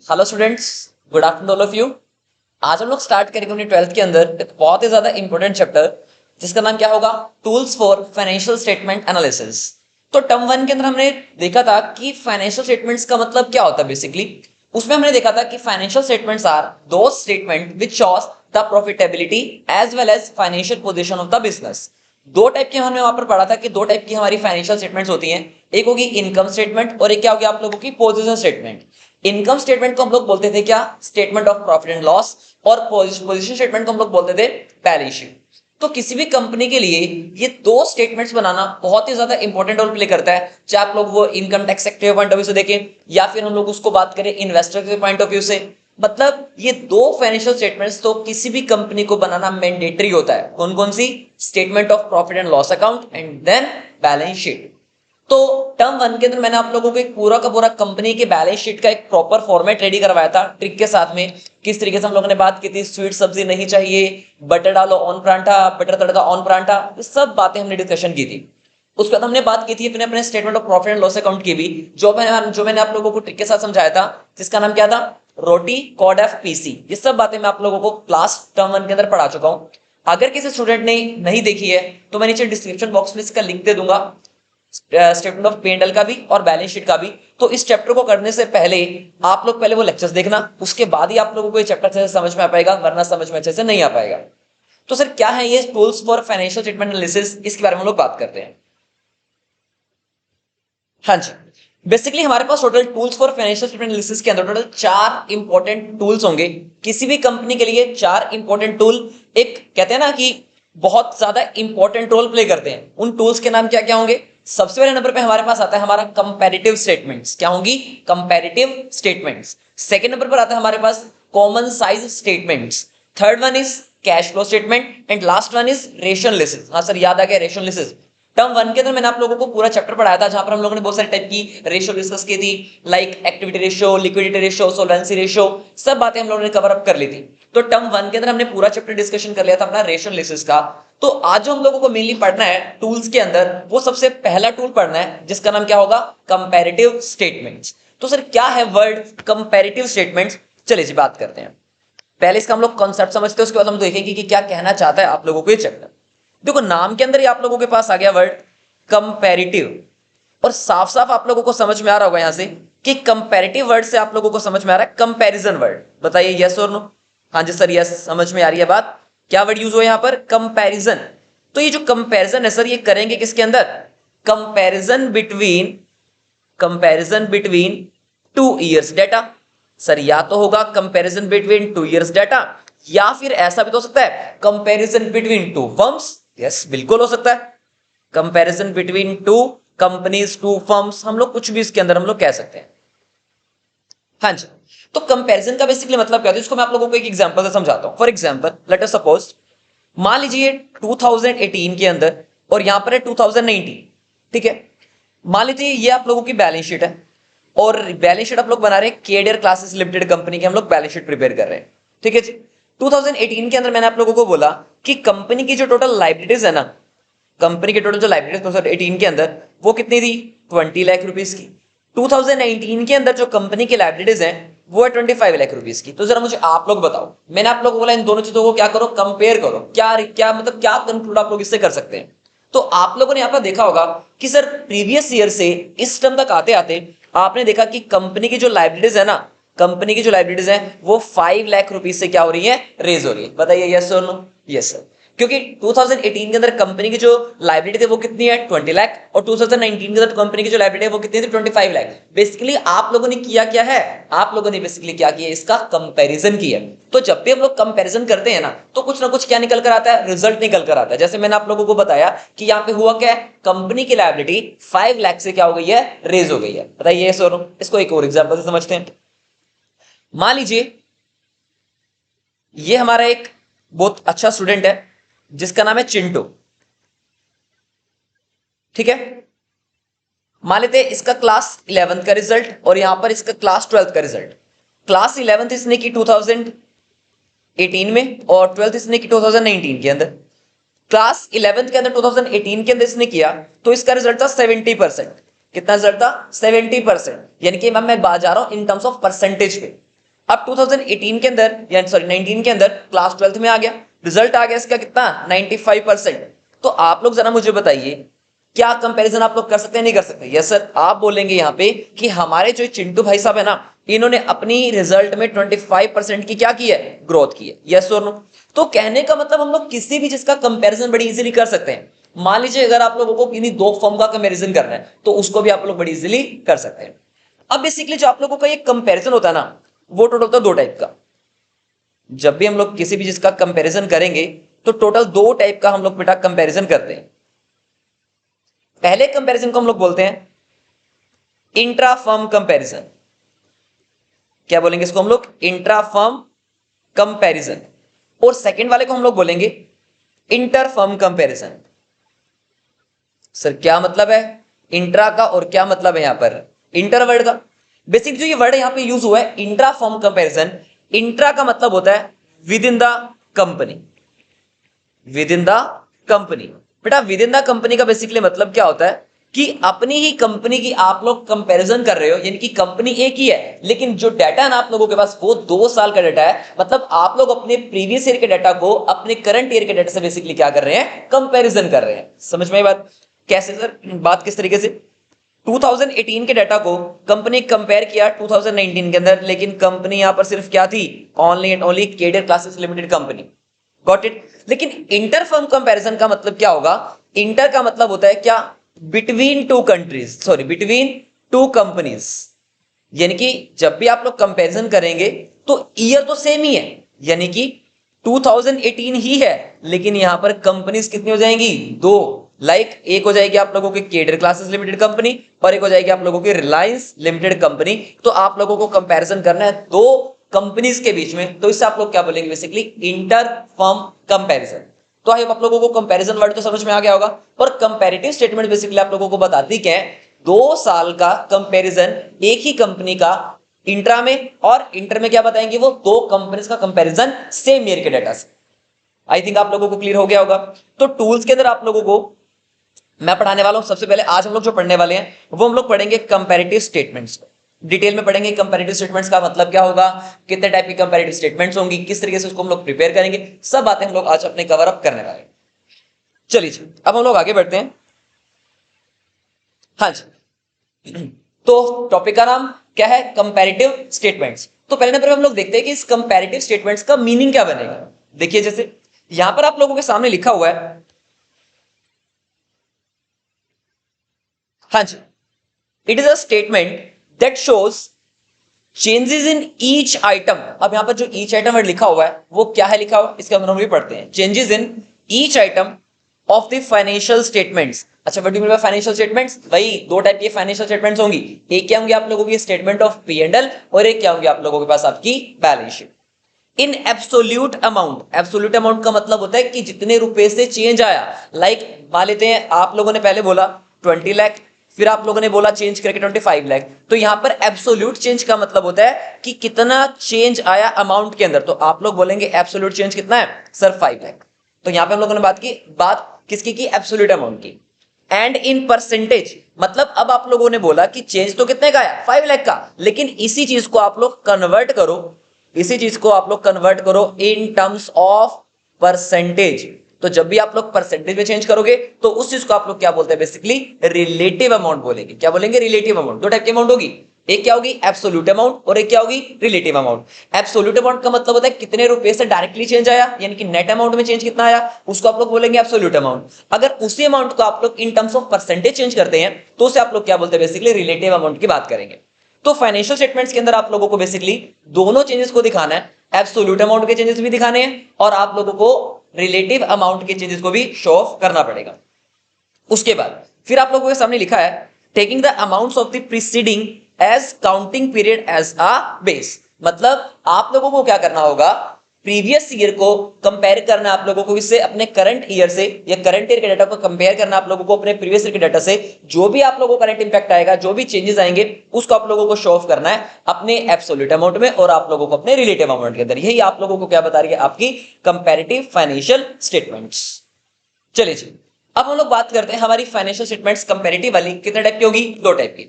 Hello students, good afternoon all of you. आज हम लोग स्टार्ट करेंगे अपनी 12th के अंदर एक बहुत ही ज्यादा इंपॉर्टेंट चैप्टर जिसका नाम क्या होगा, tools for financial statement analysis. तो टर्म वन के अंदर हमने देखा था कि फाइनेंशियल स्टेटमेंट्स का मतलब क्या होता है। बेसिकली उसमें हमने देखा था कि financial statements are two statement which shows the profitability as well as financial position of the business. दो टाइप के हमने वहां पर पढ़ा था कि दो टाइप की हमारी फाइनेंशियल स्टेटमेंट्स होती हैं। एक होगी इनकम स्टेटमेंट और एक क्या होगी आप लोगों की पोजीशन स्टेटमेंट। इनकम स्टेटमेंट को हम लोग बोलते थे क्या, statement of profit and loss, और पोजीशन स्टेटमेंट को हम लोग बोलते थे बैलेंस शीट। तो किसी भी कंपनी के लिए ये दो स्टेटमेंट्स बनाना बहुत ही ज्यादा इंपॉर्टेंट रोल प्ले करता है, चाहे आप लोग वो इनकम टैक्स सेक्टर के पॉइंट ऑफ व्यू से देखें या फिर हम लोग उसको बात करें इन्वेस्टर के पॉइंट ऑफ व्यू से। मतलब ये दो फाइनेंशियल स्टेटमेंट्स तो किसी भी कंपनी को बनाना मैंडेटरी होता है। कौन कौन सी? Statement of profit and loss account and then balance sheet. तो टर्म वन के अंदर मैंने आप लोगों को एक पूरा का पूरा कंपनी के बैलेंस शीट का एक प्रॉपर फॉर्मेट रेडी करवाया था ट्रिक के साथ में। किस तरीके से हम लोगों ने बात की थी, स्वीट सब्जी नहीं चाहिए, बटर डालो on paratha, butter tadka on paratha, ये सब बातें हमने डिस्कशन की थी। उसके बाद हमने बात की थी अपने अपने statement of profit and loss account की भी, जो मैंने आप लोगों को ट्रिक के साथ समझाया था, जिसका नाम क्या था, रोटी कोड एफ पीसी। ये सब बातें मैं आप लोगों को क्लास टर्म वन के अंदर पढ़ा चुका हूं। अगर किसी स्टूडेंट ने नहीं देखी है तो मैं नीचे डिस्क्रिप्शन बॉक्स में इसका लिंक दे दूंगा, स्टेटमेंट ऑफ P&L का भी और बैलेंस शीट का भी। तो इस चैप्टर को करने से पहले आप लोग पहले वो लेक्चर्स देखना, उसके बाद ही आप लोगों को ये चैप्टर अच्छे से समझ में आ पाएगा, वरना समझ में अच्छे से नहीं आ पाएगा। तो सर क्या है ये tools for financial statement analysis, इसके बारे में हम लोग बात करते हैं। हाँ जी, बेसिकली हमारे पास total tools for financial statement analysis के अंदर टोटल 4 इंपॉर्टेंट टूल्स होंगे। किसी भी कंपनी के लिए 4 इंपॉर्टेंट टूल एक कहते हैं ना कि बहुत ज्यादा इंपॉर्टेंट रोल प्ले करते हैं। उन टूल्स के नाम क्या क्या होंगे? सबसे पहले नंबर पे हमारे पास आता है हमारा कंपैरेटिव स्टेटमेंट्स। क्या होंगी? Comparative statements. सेकंड नंबर पर आता है हमारे पास common size statements. Third one is cash flow statement and last one is ratio analysis. हाँ सर, याद आ गया रेशियो एनालिसिस। टर्म वन के अंदर मैंने आप लोगों को पूरा चैप्टर पढ़ाया था, जहां पर हम लोगों ने बहुत सारे टाइप की रेशियो डिस्कस की थी, like activity ratio, liquidity ratio, solvency ratio, सब बातें हम लोगों ने कवर अप कर ली थी। तो टर्म वन के अंदर हमने पूरा चैप्टर डिस्कशन कर लिया था अपना रेशियो एनालिसिस का। तो आज जो हम लोगों को मेनली पढ़ना है टूल्स के अंदर, वो सबसे पहला टूल पढ़ना है जिसका नाम क्या होगा, कंपैरेटिव स्टेटमेंट्स। तो सर क्या है वर्ड कंपैरेटिव स्टेटमेंट्स? चलिए जी बात करते हैं। पहले इसका हम लोग कॉन्सेप्ट समझते हैं, उसके बाद हम देखेंगे कि क्या कहना चाहता है आप लोगों को ये चैप्टर। देखो नाम के अंदर ही आप लोगों के पास आ गया वर्ड कंपैरेटिव, और साफ साफ आप लोगों को समझ में आ रहा होगा यहां से कि कंपैरेटिव वर्ड से आप लोगों को समझ में आ रहा है कंपैरिजन वर्ड। बताइए यस और नो। हाँ जी सर, यस, समझ में आ रही है बात। क्या वर्ड यूज हुआ यहां पर? कंपैरिजन। तो ये जो कंपैरिजन है सर, ये करेंगे किसके अंदर? Comparison between 2 years data. Sir या तो होगा कंपैरिजन बिटवीन 2 ईयर्स डाटा, या फिर ऐसा भी तो हो सकता है कंपैरिजन बिटवीन 2 फर्म्स। यस, बिल्कुल हो सकता है कंपैरिजन बिटवीन 2 कंपनीज, 2 फर्म्स, हम लोग कुछ भी इसके अंदर हम लोग कह सकते हैं। हाँ जी, तो कंपैरिजन का बेसिकली मतलब क्या है, इसको मैं आप लोगों को एक एग्जांपल से समझाता हूं। For example let us suppose, मान लीजिए 2018 के अंदर और यहां पर है 2019, ठीक है। मान लीजिए ये आप लोगों की बैलेंस शीट है, और बैलेंस शीट आप लोग बना रहे हैं केडियर क्लासेस लिमिटेड कंपनी की, हम लोग बैलेंस शीट प्रिपेयर कर रहे हैं, ठीक है जी। 2018 के अंदर मैंने आप लोगों को बोला कि कंपनी की जो टोटल लाइबिलिटीज है ना, कंपनी के टोटल जो लाइबिलिटीज 2018 के अंदर वो कितनी थी? 20 लाख रुपीस की। 2019 के अंदर जो कंपनी की लाइबिलिटीज हैं वो है 25 लाख रुपीस की। तो जरा मुझे आप लोग बताओ, मैंने आप लोगों को बोला इन दोनों चीजों को क्या करो, कंपेयर करो। क्या क्या मतलब क्या कंक्लूड आप लोग इससे कर सकते हैं? तो आप लोगों ने यहां पर देखा होगा कि सर प्रीवियस ईयर से इस टर्म तक आते आते आपने देखा कि कंपनी की जो लाइबिलिटीज है ना, कंपनी की जो लाइबिलिटीज है वो 5 लाख रुपीस से क्या हो रही है? रेज हो रही है। बताइए यस और नो। यस सर, क्योंकि 2018 के अंदर कंपनी की जो लाइबिलिटी थी वो कितनी है? 20 लाख, और 2019 के अंदर कंपनी की जो लाइबिलिटी है वो कितनी थी? 25 लाख। बेसिकली आप लोगों ने किया क्या है? आप लोगों ने बेसिकली क्या किया? इसका कंपैरिजन किया। तो जब भी हम लोग कंपैरिजन करते हैं ना, तो कुछ ना कुछ क्या निकल कर आता है? रिजल्ट निकल कर आता है। जैसे मैंने आप लोगों को बताया कि यहाँ पे हुआ क्या है, कंपनी की लाइबिलिटी 5 लाख से क्या हो गई है? रेज हो गई है। बताइए यस और नो। इसको एक और एग्जांपल से समझते हैं। मान लीजिए ये हमारा एक बहुत अच्छा स्टूडेंट है जिसका नाम है चिंटू, ठीक है। मान लेते हैं इसका क्लास 11th का रिजल्ट और यहां पर इसका क्लास 12th का रिजल्ट। क्लास 11th इसने की 2018 में और 12th इसने की 2019 के अंदर। क्लास 11th के अंदर 2018 के अंदर इसने किया तो इसका रिजल्ट था 70%। कितना रिजल्ट था 70%, यानी कि मैं बात जा रहा हूं इन टर्म्स ऑफ परसेंटेज पे। अब 2018 के अंदर यानी सॉरी 19 के अंदर क्लास 12th में आ गया, रिजल्ट आ गया इसका कितना 95%। तो आप लोग जरा मुझे बताइए क्या कंपैरिजन आप लोग कर सकते हैं नहीं कर सकते? यस सर, आप बोलेंगे यहाँ पे कि हमारे जो चिंटू भाई साहब है ना, इन्होंने अपनी रिजल्ट में 25% की क्या की है, ग्रोथ की है। यस और नो? तो कहने का मतलब हम लोग किसी भी चीज का कंपैरिजन बड़ी इजीली कर सकते हैं। मान लीजिए अगर आप लोगों को किन्हीं दो फर्म का कंपैरिजन करना है तो उसको भी आप लोग बड़ी इजीली कर सकते हैं। अब बेसिकली जो आप लोगों का ये कंपैरिजन होता है ना, वो टोटल होता है दो टाइप का। जब भी हम लोग किसी भी चीज का कंपैरिजन करेंगे तो टोटल दो टाइप का हम लोग बेटा कंपैरिजन करते हैं। पहले कंपैरिजन को हम लोग बोलते हैं इंट्रा फर्म कंपैरिजन। क्या बोलेंगे इसको हम लोग? Intra firm comparison. और सेकंड वाले को हम लोग बोलेंगे इंटर फर्म कंपैरिजन। सर क्या मतलब है इंट्रा का और क्या मतलब है यहां पर इंटर वर्ड का? बेसिक जो ये वर्ड यहां पे यूज हुआ है इंट्रा फर्म कंपैरिजन, इंट्रा का मतलब होता है with in the company. With in the company बेटा, विद इन द कंपनी का बेसिकली मतलब क्या होता है कि अपनी ही कंपनी की आप लोग कंपैरिजन कर रहे हो, यानी कि कंपनी एक ही है लेकिन जो डाटा है ना आप लोगों के पास वो 2 साल का डाटा है। मतलब आप लोग अपने प्रीवियस ईयर के डाटा को अपने करंट ईयर के डाटा से बेसिकली क्या कर रहे हैं, कंपैरिजन कर रहे हैं। समझ में आई बात? कैसे सर, बात किस तरीके से? 2018 के डाटा को कंपनी कंपेयर किया 2019 के अंदर, लेकिन कंपनी यहां पर सिर्फ क्या थी, ओनली एंड ओनली केडियर classes limited company. Got it? लेकिन इंटर फर्म कंपैरिजन का मतलब क्या होगा? इंटर का मतलब होता है क्या, between two countries, sorry between two companies. यानी कि जब भी आप लोग कंपैरिजन करेंगे तो ईयर तो सेम ही है, यानी कि 2018 ही है लेकिन यहां पर कंपनीज कितनी हो जाएंगी, दो। लाइक एक हो जाएगी आप लोगों की केडर क्लासेस लिमिटेड कंपनी और एक हो जाएगी आप लोगों की रिलायंस लिमिटेड कंपनी। तो आप लोगों को कंपैरिजन करना है दो कंपनीज के बीच में, तो इससे आप लोग क्या बोलेंगे बेसिकली, इंटर फर्म कंपैरिजन। तो आई होप आप लोगों को कंपैरिजन वर्ड तो समझ में आ गया होगा। और कंपैरेटिव स्टेटमेंट बेसिकली आप लोगों को बताती क्या है, 2 साल का कंपैरिजन एक ही कंपनी का इंट्रा में, और इंटर में क्या बताएंगे वो दो कंपनीज का कंपैरिजन सेम ईयर के डाटा से। आई थिंक आप लोगों को क्लियर हो गया होगा। तो टूल्स के अंदर आप लोगों को मैं पढ़ाने वाला हूं, सबसे पहले आज हम लोग जो पढ़ने वाले हैं वो हम लोग पढ़ेंगे कंपैरेटिव स्टेटमेंट्स। डिटेल में पढ़ेंगे कंपैरेटिव स्टेटमेंट्स का मतलब क्या होगा, कितने टाइप की कंपैरेटिव स्टेटमेंट्स होंगी, किस तरीके से उसको हम लोग प्रिपेयर करेंगे, सब बातें हम लोग आज अपने कवर अप करने वाले हैं। चलिए अब हम लोग आगे बढ़ते हैं। हाँ जी, तो टॉपिक का नाम क्या है, कंपैरेटिव स्टेटमेंट्स। तो पहले नंबर पे हम लोग देखते हैं कि इस कंपैरेटिव स्टेटमेंट्स का मीनिंग क्या बनेगा। देखिए जैसे यहां पर आप लोगों के सामने लिखा हुआ है, हाँ जी, it is a statement that shows changes in each item. अब यहां पर जो ईच आइटम वर्ड लिखा हुआ है वो क्या है लिखा हुआ, इसके हम भी पढ़ते हैं, changes in each item of the financial statements. अच्छा what do you mean by financial statements? भाई दो टाइप की फाइनेंशियल स्टेटमेंट्स होंगी, एक क्या होंगी आप लोगों की statement of P and L, और एक क्या होंगी आप लोगों के पास आपकी balance sheet. In absolute amount, absolute amount का मतलब होता है कि जितने रुपए से चेंज आया। लाइक मान लेते हैं आप लोगों ने पहले बोला 20 लाख, फिर आप लोगों ने बोला चेंज करके 25 लाख, तो यहां पर एब्सोल्यूट चेंज का मतलब होता है कि कितना चेंज आया अमाउंट के अंदर। तो आप लोग बोलेंगे एब्सोल्यूट चेंज कितना है सर 5 लाख। तो यहां पे हम लोगों ने बात किसकी की, एब्सोल्यूट अमाउंट की। एंड इन परसेंटेज मतलब अब आप लोगों ने बोला कि चेंज तो कितने का आया 5 लाख का, लेकिन इसी चीज को आप लोग कन्वर्ट करो, इसी चीज को आप लोग कन्वर्ट करो इन टर्म्स ऑफ परसेंटेज। तो जब भी आप लोग परसेंटेज में चेंज करोगे तो उस चीज को आप लोग क्या बोलते हैं बेसिकली, रिलेटिव अमाउंट बोलेंगे। क्या बोलेंगे, रिलेटिव अमाउंट। दो टाइप की अमाउंट होगी, एक क्या होगी एब्सोल्यूट अमाउंट और एक क्या होगी रिलेटिव अमाउंट। एब्सोल्यूट अमाउंट का मतलब होता है कितने रुपए से डायरेक्टली चेंज आया, यानी कि नेट अमाउंट में चेंज कितना आया, उसको आप लोग बोलेंगे एब्सोल्यूट अमाउंट। अगर उसी अमाउंट को आप लोग in terms of percentage change करते हैं तो उसे आप लोग क्या बोलते हैं बेसिकली, रिलेटिव अमाउंट की बात करेंगे। तो फाइनेंशियल स्टेटमेंट्स के अंदर आप लोगों को बेसिकली दोनों चेंजेस को दिखाना है, एब्सोल्यूट अमाउंट के चेंजेस भी दिखाने हैं और आप लोगों को रिलेटिव अमाउंट के चेंजेस को भी शो ऑफ करना पड़ेगा। उसके बाद फिर आप लोगों के सामने लिखा है taking the amounts of the preceding accounting period as a base. मतलब आप लोगों को क्या करना होगा, प्रीवियस ईयर को कंपेयर करना आप लोगों को इससे, अपने करंट ईयर से, या करंट ईयर के डाटा को कंपेयर करना आप लोगों को अपने प्रीवियस ईयर के डाटा से। जो भी आप लोगों को करंट इंपैक्ट आएगा, जो भी चेंजेस आएंगे उसको आप लोगों को शो ऑफ करना है अपने एब्सोल्यूट अमाउंट में और आप लोगों को अपने रिलेटिव अमाउंट के अंदर। यही आप लोगों को क्या बता रही है आपकी कंपैरेटिव फाइनेंशियल स्टेटमेंट्स। चलिए जी अब हम लोग बात करते हैं हमारी फाइनेंशियल स्टेटमेंट्स कंपैरेटिव वाली कितने टाइप की होगी, दो टाइप की।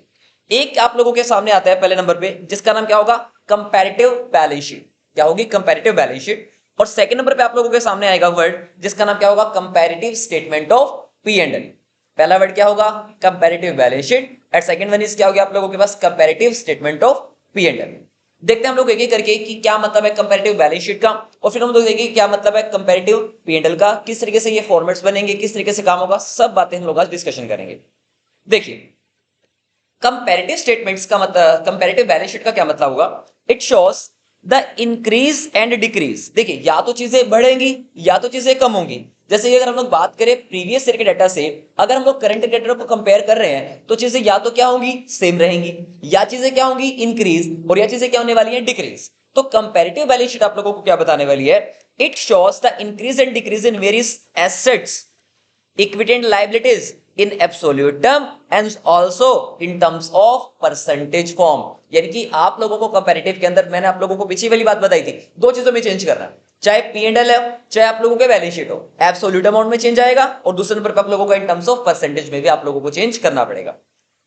एक आप लोगों के सामने आता है पहले नंबर पे, जिसका नाम क्या होगा, कंपैरेटिव बैलेंस शीट। क्या होगी, कंपैरेटिव बैलेंस शीट। और सेकंड नंबर पे आप लोगों के सामने आएगा वर्ड जिसका नाम क्या होगा, comparative statement of P and L. पहला वर्ड क्या होगा, comparative balance sheet, and second one is क्या होगा आप लोगों के पास, comparative statement of P and L. देखते हैं हम लोग एक एक करके कि क्या मतलब है कंपैरेटिव बैलेंस शीट का, और फिर हम लोग देखेंगे क्या मतलब है कंपैरेटिव पी&एल का, किस तरीके से ये फॉर्मेट्स बनेंगे, किस तरीके से काम होगा, सब बातें हम लोग आज डिस्कशन करेंगे। देखिए कंपैरेटिव स्टेटमेंट्स का मतलब, कंपैरेटिव बैलेंस शीट का क्या मतलब होगा, it shows the increase and decrease. देखिए या तो चीजें बढ़ेंगी या तो चीजें कम होंगी। जैसे अगर हम लोग बात करें प्रीवियस ईयर के डाटा से, अगर हम लोग करंट डेटा को कंपेयर कर रहे हैं तो चीजें या तो क्या होंगी, सेम रहेंगी, या चीजें क्या होंगी, इंक्रीज, और या चीजें क्या होने वाली है, डिक्रीज। तो कंपैरेटिव बैलेंस शीट आप लोगों को क्या बताने वाली है, it shows the increase and decrease in various assets, equity and liabilities in absolute term and also in terms of percentage form. यानी कि आप लोगों को कंपैरेटिव के अंदर मैंने आप लोगों को पीछे वाली बात बताई थी, दो चीजों में चेंज करना है, चाहे पी एंड एल है चाहे आप लोगों के बैलेंस शीट हो, एब्सोल्यूट अमाउंट में चेंज आएगा, और दूसरे नंबर पर आप लोगों को इन टर्म्स ऑफ परसेंटेज में भी आप लोगों को चेंज करना पड़ेगा।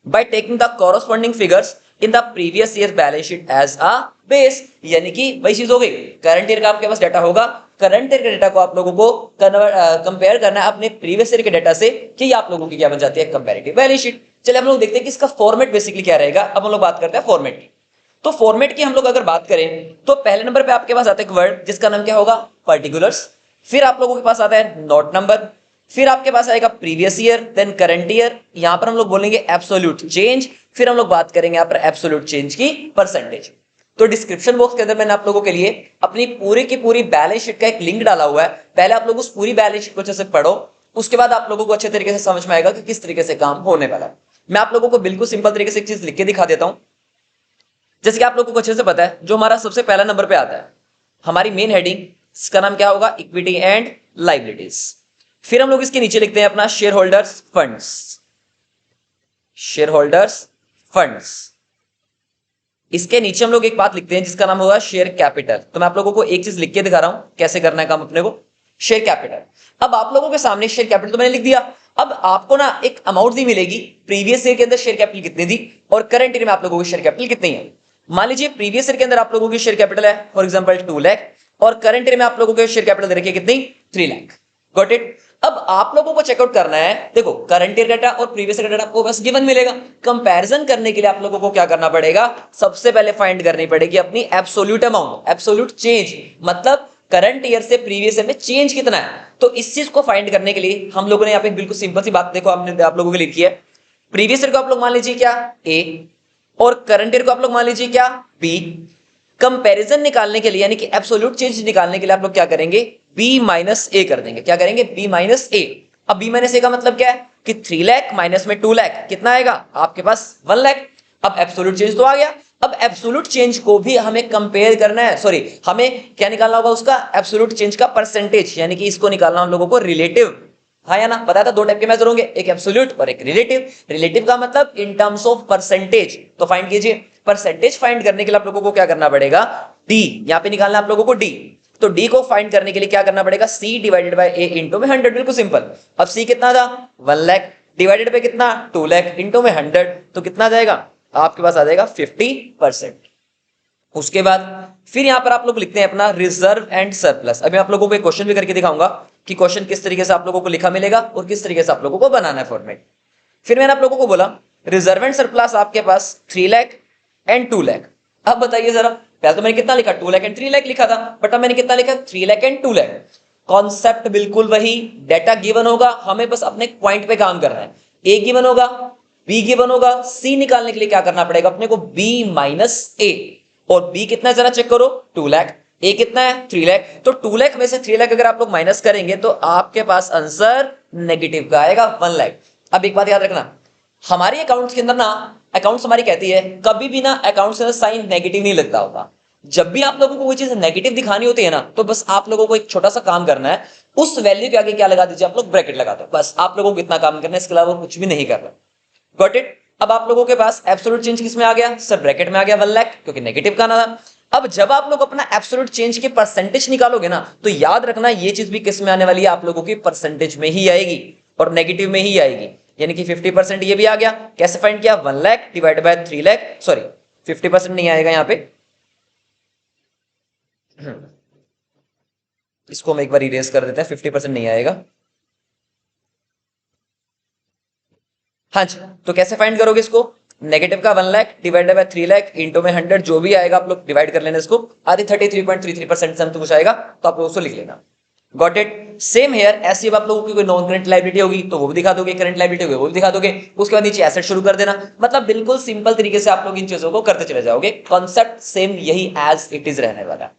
by taking the corresponding figures in the previous year balance sheet as a base। यानी कि वही चीज हो गई, करंट ईयर का आपके पास डाटा होगा, करंट ईयर के डाटा को आप लोगों को कंपेयर करना है अपने प्रीवियस ईयर के डाटा से, कि आप लोगों की क्या बन जाती है, कंपैरेटिव बैलेंस शीट। चलिए हम लोग देखते हैं कि इसका फॉर्मेट बेसिकली क्या रहेगा। अब हम लोग बात करते हैं फॉर्मेट की। तो फॉर्मेट की हम लोग अगर बात करें तो पहले नंबर पे आपके पास आता है वर्ड जिसका नाम क्या होगा, पर्टिकुलर्स। फिर आप लोगों के पास आता है नोट नंबर, फिर आपके पास आएगा previous year, then current year, यहां पर हम लोग बोलेंगे एब्सोल्यूट चेंज, फिर हम लोग बात करेंगे यहां पर एब्सोल्यूट चेंज की परसेंटेज। तो डिस्क्रिप्शन बॉक्स के अंदर मैंने आप लोगों के लिए अपनी पूरी की पूरी बैलेंस शीट का एक लिंक डाला हुआ है। पहले आप लोग उस पूरी बैलेंस शीट को अच्छे से पढ़ो, उसके बाद आप लोगों को अच्छे तरीके से समझ में आएगा कि किस तरीके से काम होने वाला है। मैं आप लोगों को बिल्कुल सिंपल तरीके से एक चीज लिख के दिखा देता हूं। जैसे कि आप लोगों को अच्छे से पता है, जो हमारा सबसे पहला नंबर पे आता है हमारी मेन हेडिंग, इसका नाम क्या होगा, इक्विटी एंड लायबिलिटीज। फिर हम लोग इसके नीचे लिखते हैं अपना share holders funds, share holders funds. इसके नीचे हम लोग एक बात लिखते हैं जिसका नाम होगा शेयर कैपिटल। तो मैं आप लोगों को एक चीज लिख के दिखा रहा हूं कैसे करना है काम अपने को, शेयर कैपिटल। अब आप लोगों के सामने शेयर कैपिटल तो मैंने लिख दिया, अब आपको ना एक अमाउंट दी मिलेगी, प्रीवियस ईयर के अंदर शेयर कैपिटल कितनी थी और करंट ईयर में आप लोगों की शेयर कैपिटल कितनी है। मान लीजिए प्रीवियस ईयर के अंदर आप लोगों की शेयर कैपिटल है फॉर एग्जांपल 2 लाख, और करंट ईयर में आप लोगों के शेयर कैपिटल दे रखी है कितनी, 3 लाख। Got it. अब आप लोगों को चेकआउट करना है, देखो करंट ईयर डाटा और प्रीवियस ईयर डाटा आपको बस गिवन मिलेगा। कंपैरिजन करने के लिए आप लोगों को क्या करना पड़ेगा, सबसे पहले फाइंड करनी पड़ेगी अपनी एब्सोल्यूट अमाउंट, एब्सोल्यूट चेंज, मतलब करंट ईयर से प्रीवियस ईयर में चेंज कितना है। तो इस चीज को फाइंड करने के लिए हम लोगों ने यहाँ पे बिल्कुल सिंपल सी बात देखो आपने आप लोगों के लिए लिखी है। प्रीवियस ईयर को आप लोग मान लीजिए क्या, ए, और करंट ईयर को आप लोग मान लीजिए क्या, बी। कंपैरिजन निकालने के लिए यानी कि एब्सोल्यूट चेंज निकालने के लिए आप लोग क्या करेंगे, बी माइनस ए कर देंगे। क्या करेंगे, बी माइनस ए। अब बी माइनस ए का मतलब क्या है कि 3 लाख माइनस में 2 लाख कितना आएगा आपके पास, 1 लाख। अब एब्सोल्यूट चेंज तो आ गया, अब एब्सोल्यूट चेंज को भी हमें कंपेयर करना है, सॉरी हमें क्या निकालना होगा उसका, एब्सोल्यूट चेंज का परसेंटेज, यानी कि इसको निकालना हम लोगों को रिलेटिव। हाँ या ना, बताया था दो टाइप के मेजर होंगे, एक एब्सोल्यूट और एक रिलेटिव। रिलेटिव का मतलब इन टर्म्स ऑफ परसेंटेज। तो फाइंड कीजिए, परसेंटेज फाइंड करने के लिए आप लोगों को क्या करना पड़ेगा, डी, यहां पे निकालना आप लोगों को डी। तो डी को फाइंड करने के लिए क्या करना पड़ेगा, C divided by A into में 100, बिल्कुल सिंपल। अब सी कितना था, 1 लाख, डिवाइडेड बाय कितना, 2 लाख, इंटू में 100, तो कितना आ जाएगा आपके पास, आ जाएगा 50%। उसके बाद फिर यहां पर आप लोग लिखते हैं अपना रिजर्व एंड सरप्लस। अभी आप लोगों को एक क्वेश्चन भी करके दिखाऊंगा कि क्वेश्चन किस तरीके से आप लोगों को लिखा मिलेगा और किस तरीके से आप लोगों को बनाना है फॉर्मेट। फिर मैंने आप लोगों को बोला रिजर्व एंड सरप्लस आपके पास 3 लाख एंड 2 लाख। अब बताइए जरा, पहले तो मैंने कितना लिखा, 2 लाख एंड 3 लाख लिखा था, बट अब मैंने कितना लिखा, 3 लाख एंड 2 लाख। कॉन्सेप्ट बिल्कुल वही, डेटा गिवन होगा, हमें बस अपने पॉइंट पे काम करना है। ए गिवन होगा, बी गिवन होगा, सी निकालने के लिए क्या करना पड़ेगा अपने को, बी माइनस ए। और बी कितना है जरा चेक करो, 2 लाख, ए कितना है, 3 लाख। तो 2 लाख में से 3 लाख अगर आप लोग माइनस करेंगे तो आपके पास आंसर नेगेटिव का आएगा, 1 लाख। अब एक बात याद रखना, हमारी अकाउंट्स के अंदर ना, अकाउंट्स हमारी कहती है कभी भी ना अकाउंट्स के अंदर साइन नेगेटिव नहीं लगता होता। जब भी आप लोगों को कोई चीज नेगेटिव दिखानी होती है ना, तो बस आप लोगों को एक छोटा सा काम करना है, उस वैल्यू के आगे क्या लगा दीजिए, आप लोग ब्रैकेट लगा दो, बस आप लोगों को इतना काम करना है, इसके अलावा कुछ भी नहीं करना। Got it. अब आप लोगों के पास एब्सोल्यूट चेंज किस में आ गया सर, ब्रैकेट में आ गया 1 लाख, क्योंकि नेगेटिव का ना था। अब जब आप लोग अपना एब्सोल्यूट चेंज की परसेंटेज निकालोगे ना, तो याद रखना ये चीज भी किस में आने वाली है, आप लोगों की परसेंटेज में ही आएगी। और नेगेटिव में ही आएगी, यानी कि 50% ये भी आ गया। कैसे फाइंड किया? 1 lakh divide by 3 lakh, sorry 50% नहीं आएगा यहाँ पे, इसको हम एक बार इरेज कर देते हैं, 50% नहीं आएगा। हाँ जी, तो कैसे फाइंड करोगे इसको? नेगेटिव का 1 lakh divided by 3 lakh into में 100, जो भी आएगा आप लोग डिवाइड कर लेना इसको, आधी 33.33% समथिंग कुछ आएगा, तो आप लोग उसको लिख लेना। Got it? सेम हेयर, ऐसी अब आप लोगों की कोई नॉन करंट लायबिलिटी होगी तो वो भी दिखा दोगे, करंट लायबिलिटी होगी वो भी दिखा दोगे, उसके बाद नीचे एसेट शुरू कर देना। मतलब बिल्कुल सिंपल तरीके से आप लोग इन चीजों को करते चले जाओगे, कॉन्सेप्ट सेम यही एज इट इज रहने वाला।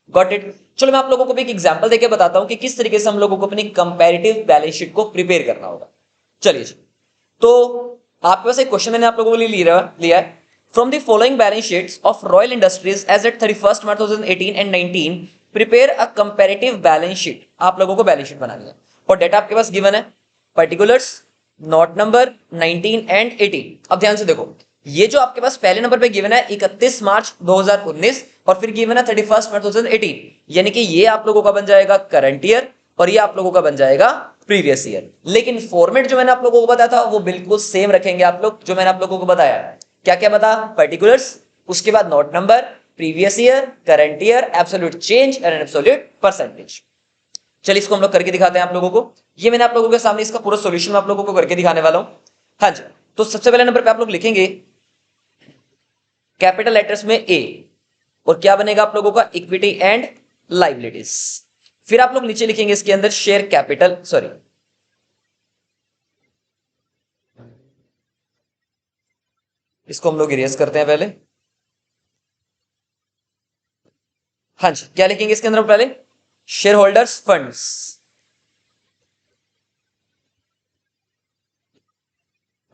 Got it? चलो मैं आप लोगों को भी एक एग्जांपल देके बताता हूं कि किस तरीके से हम लोगों को अपनी कंपैरेटिव बैलेंस शीट को प्रिपेयर करना होगा। चलिए जी, तो आपके पास एक क्वेश्चन मैंने आप लोगों के लिए लिया है। From the following balance sheets of Royal Industries as at 31 March 2018 and 19 prepare a comparative balance sheet. आप लोगों को बैलेंस शीट बनानी है और डेटा आपके पास गिवन है, पर्टिकुलर्स, नोट नंबर 19 एंड 18। अब ध्यान से देखो, ये जो आपके पास पहले नंबर पे गिवन है 31 मार्च 2019 और फिर गिवन है 31 मार्च 2018, यानी कि ये आप लोगों का बन जाएगा करंट ईयर और ये आप लोगों का बन जाएगा प्रीवियस ईयर। लेकिन फॉर्मेट जो मैंने आप लोगों को बताया था वो बिल्कुल सेम रखेंगे आप लोग, जो मैंने आप लोगों को बताया। क्या क्या बता? पर्टिकुलर्स, उसके बाद note number, previous year, current year, absolute change and absolute percentage. चलिए इसको हम लोग करके दिखाते हैं आप लोगों को। ये मैंने आप लोगों के सामने इसका पूरा सॉल्यूशन आप लोगों को करके दिखाने वाला हूं। हाँ जी, तो सबसे पहले नंबर पे आप लोग लिखेंगे कैपिटल लेटर्स में ए, और क्या बनेगा आप लोगों का? Equity and liabilities. फिर आप लोग नीचे लिखेंगे इसके अंदर शेयर कैपिटल, सॉरी इसको हम लोग इरेज करते हैं पहले। हाँ जी, क्या लिखेंगे इसके अंदर पहले? शेयर होल्डर्स फंड्स,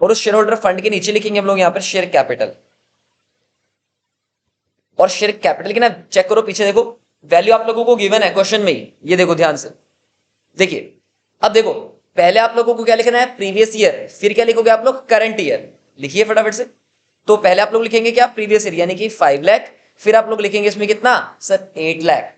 और उस शेयर होल्डर फंड के नीचे लिखेंगे हम लोग यहां पर शेयर कैपिटल। और शेयर कैपिटल की ना चेक करो, पीछे देखो वैल्यू आप लोगों को गिवन है क्वेश्चन में ही, ये देखो ध्यान से देखिए। अब देखो पहले आप लोगों को क्या लिखना है? प्रीवियस ईयर, फिर क्या लिखोगे आप लोग? Current year. लिखिए फटाफट से। तो पहले आप लोग लिखेंगे क्या? प्रीवियस ईयर, यानी कि 5 लाख। फिर आप लोग लिखेंगे इसमें कितना sir? 8 lakh,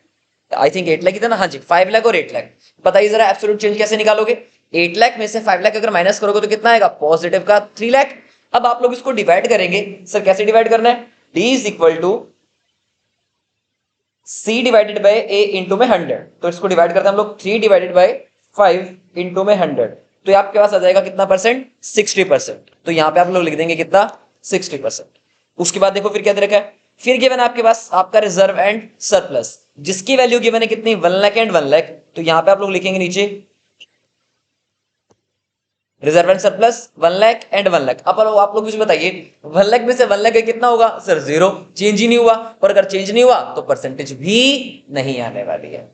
I think 8 lakh कितना? हाँ जी 5 लाख और 8 लाख। बताइए जरा एब्सोल्यूट चेंज कैसे निकालोगे? 8 लाख में से 5 लाख अगर माइनस करोगे तो कितना आएगा? पॉजिटिव का 3 लाख। अब आप लोग इसको डिवाइड करेंगे, सर कैसे डिवाइड करना है? D is equal to C divided by A into में 100। तो इसको डिवाइड करते हैं हम लोग 3 डिवाइडेड बाय 5 इंटू में 100, तो आपके पास आ जाएगा कितना परसेंट? 60%। तो यहां पे आप लोग लिख देंगे कितना? 60%। उसके बाद देखो फिर क्या दे रखा है? फिर गिवन है आपके पास आपका रिजर्व एंड सरप्लस, जिसकी वैल्यू गिवन है कितनी? 1 लाख एंड 1 लाख। तो यहां पे आप लोग लिखेंगे नीचे reserve and surplus 1 lakh and 1 lakh. अब आप लोग मुझे बताइए 1 लाख में से 1 लाख कितना होगा? सर 0, चेंज ही नहीं हुआ। और अगर चेंज नहीं हुआ तो परसेंटेज भी नहीं आने वाली है।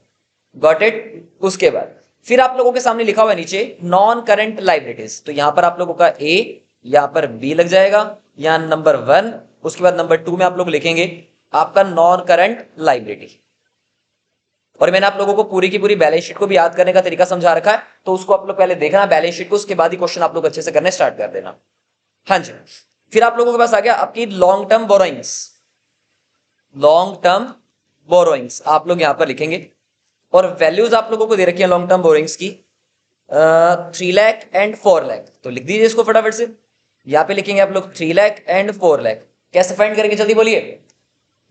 Got it? उसके बाद फिर आप लोगों के सामने लिखा हुआ है नीचे नॉन करंट लाइबिलिटीज, तो यहां पर आप लोगों का ए, यहां पर बी लग जाएगा, यहां नंबर 1, उसके बाद नंबर 2 में आप लोग लिखेंगे आपका नॉन करंट लाइबिलिटी। और मैंने आप लोगों को पूरी की पूरी बैलेंस शीट को भी याद करने का तरीका समझा रखा है, तो उसको आप लोग पहले देखना बैलेंस शीट को, उसके बाद ही क्वेश्चन आप लोग अच्छे से करने स्टार्ट कर देना। हाँ जी, फिर आप लोगों के पास आ गया आपकी long term borrowings. Long term borrowings आप लोग यहां पर लिखेंगे, और वैल्यूज आप लोगों को दे रखी है लॉन्ग टर्म बोरोइंग्स की 3 लाख एंड 4 लाख। तो लिख दीजिए इसको फटाफट से। यहां पे लिखेंगे आप लोग 3 लाख एंड 4 लाख। कैसे फाइंड करेंगे जल्दी बोलिए?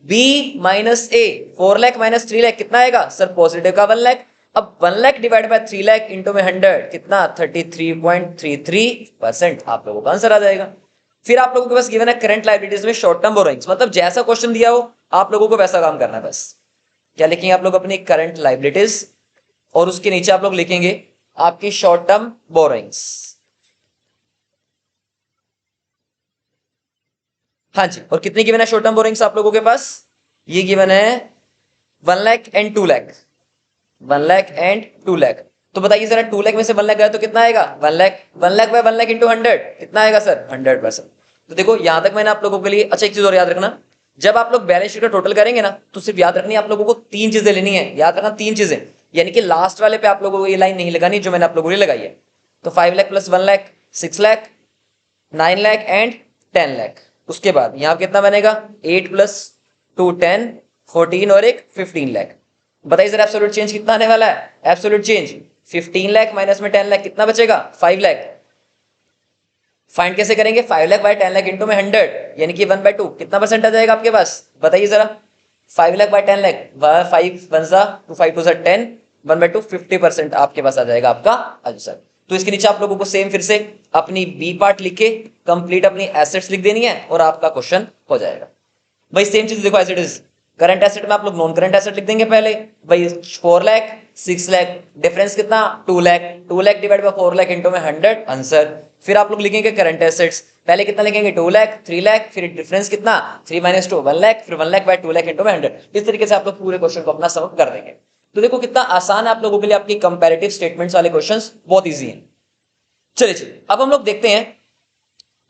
B माइनस ए, 4 लाख माइनस 3 लाख कितना आएगा? सर पॉजिटिव का 1 लाख। अब 1 lakh divide by 3 lakh into में 100 कितना? 33.33% आप लोगों का आंसर आ जाएगा। फिर आप लोगों के पास गिवन है करंट लायबिलिटीज में शॉर्ट टर्म बोरोइंग्स, मतलब जैसा क्वेश्चन दिया हो आप लोगों को वैसा काम करना है बस। क्या लिखेंगे आप लोग? अपनी करंट लायबिलिटीज, और उसके नीचे आप लोग लिखेंगे आपकी शॉर्ट टर्म बोरोइंग्स। हाँ जी, और कितनी गिवन है शॉर्ट टर्म बोरोइंग्स आप लोगों के पास? ये गिवन है 1 लाख एंड 2 लाख। 1 लाख एंड 2 लाख। तो बताइए जरा 2 लाख में से 1 लाख गया तो कितना आएगा? 1 लाख। 1 लाख बाय 1 लाख इंटू 100 कितना आएगा सर? 100%। तो देखो यहां तक मैंने आप लोगों के लिए, अच्छा एक चीज और याद रखना, जब आप लोग बैलेंस शीट का टोटल करेंगे ना तो सिर्फ याद रखनी है आप लोगों को 3 चीजें लेनी है। याद रखना 3 चीजें, यानी कि लास्ट वाले पे आप लोगों को ये लाइन नहीं लगानी जो मैंने आप लोगों को लगाई है। तो 5 लाख प्लस 1 लाख 6 लाख, 9 लाख एंड 10 लाख। उसके बाद यहां कितना बनेगा? 8 प्लस 2 10 14 और एक 15 लाख। बताइए सर एब्सोल्यूट चेंज कितना आने वाला है? एब्सोल्यूट चेंज 15 लाख माइनस में 10 लाख कितना बचेगा? 5 लाख। फाइंड कैसे करेंगे? 5 लाख बाय 10 लाख इंटू में 100 यानी कि 1/2 कितना परसेंट आ जाएगा आपके पास? बताइए जरा। 5 लाख बाय 10 लाख 5 1 सा 2 5 2 सा 10 1/2 50% आपके पास आ जाएगा आपका आंसर। तो इसके नीचे आप लोगों को सेम फिर से अपनी बी पार्ट लिख के कंप्लीट अपनी एसेट्स लिख देनी है और आपका क्वेश्चन हो जाएगा। भाई सेम चीज देखो as it is. Current asset में आप लोग नॉन करंट एसेट लिख देंगे पहले। भाई 4 लाख 6 लाख डिफरेंस कितना? 2 lakh. 2 lakh divide by 4 lakh into में 100 आंसर। फिर आप लोग लिखेंगे करंट एसेट्स, पहले कितना लिखेंगे? 2 लाख 3 लाख, फिर डिफरेंस कितना? 3 माइनस 2 1 लाख, फिर 1 लाख बाय 2 लाख इंटू में 100। इस तरीके से आप लोग पूरे क्वेश्चन को अपना सम कर देंगे। तो देखो कितना आसान है आप लोगों के लिए आपकी कंपैरेटिव स्टेटमेंट्स वाले क्वेश्चंस, बहुत इजी हैं। चलिए अब हम लोग देखते हैं